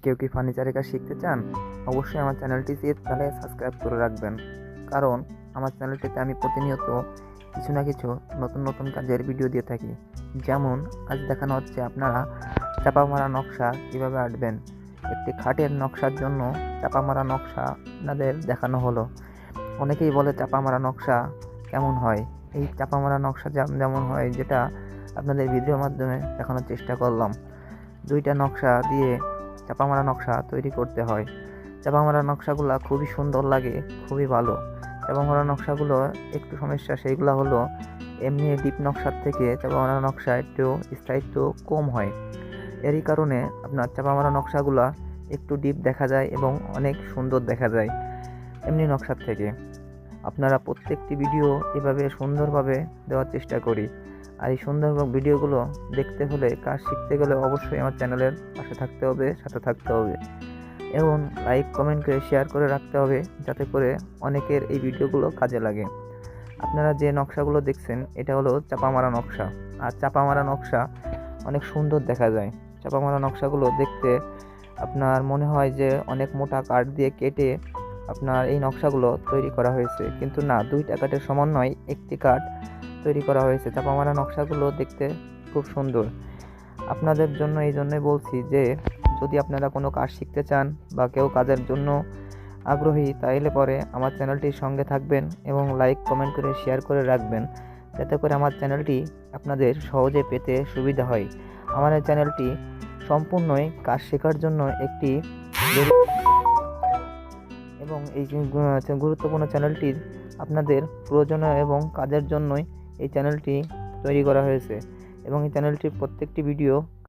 কেউ কি ফার্নিচারের কাজ শিখতে চান? অবশ্যই আমার চ্যানেলটিতে তাহলে সাবস্ক্রাইব করে রাখবেন, কারণ আমার চ্যানেলটিতে আমি প্রতিনিয়ত কিছু না কিছু নতুন নতুন কাজের ভিডিও দিয়ে থাকি। যেমন আজ দেখানো হচ্ছে আপনারা চাপা মারা নকশা কীভাবে আঁটবেন। একটি খাটের নকশার জন্য চাপা মারা নকশা আপনাদের দেখানো হলো। অনেকেই বলে চাপা মারা নকশা কেমন হয়। এই চাপা মারা নকশা যেমন হয়, যেটা আপনাদের ভিডিওর মাধ্যমে দেখানোর চেষ্টা করলাম। দুইটা নকশা দিয়ে চাপা মারা নকশা তৈরি করতে হয়। চাপা মারা নকশাগুলো খুবই সুন্দর লাগে, খুবই ভালো। চাপা মারা নকশাগুলো একটু সমস্যা, সেইগুলো হলো এমনি ডিপ নকশার থেকে চাপা মারা নকশা একটু স্থায়িত্ব কম হয়। এরই কারণে আপনার চাপা মারা নকশাগুলো একটু ডিপ দেখা যায় এবং অনেক সুন্দর দেখা যায় এমনি নকশার থেকে। আপনারা প্রত্যেকটি ভিডিও এভাবে সুন্দরভাবে দেওয়ার চেষ্টা করি। আর এই সুন্দর ভিডিওগুলো দেখতে হলে, কাজ শিখতে গেলে অবশ্যই আমার চ্যানেলের পাশে থাকতে হবে, সাথে থাকতে হবে এবং লাইক কমেন্ট করে শেয়ার করে রাখতে হবে, যাতে করে অনেকের এই ভিডিওগুলো কাজে লাগে। আপনারা যে নকশাগুলো দেখছেন এটা হলো চাপা মারা নকশা। আর চাপা মারা নকশা অনেক সুন্দর দেখা যায়। চাপা মারা নকশাগুলো দেখতে আপনার মনে হয় যে অনেক মোটা কাঠ দিয়ে কেটে আপনার এই নকশাগুলো তৈরি করা হয়েছে, কিন্তু না, দুইটা কাঠের সমন্বয় একটি কাঠ তৈরি করা হয়েছে। চাপা মারা নকশাগুলো দেখতে খুব সুন্দর। আপনাদের জন্য এই জন্যই বলছি যে যদি আপনারা কোনো কাজ শিখতে চান বা কেউ কাজের জন্য আগ্রহী, তাইলে পরে আমার চ্যানেলটির সঙ্গে থাকবেন এবং লাইক কমেন্ট করে শেয়ার করে রাখবেন, যাতে করে আমার চ্যানেলটি আপনাদের সহজে পেতে সুবিধা হয়। আমার এই চ্যানেলটি সম্পূর্ণই কাজ শেখার জন্য একটি এবং এই গুরুত্বপূর্ণ চ্যানেলটির আপনাদের প্রয়োজনীয় এবং কাজের জন্যই এই চ্যানেলটি তৈরি করা হয়েছে এবং এই চ্যানেলটির প্রত্যেকটি ভিডিও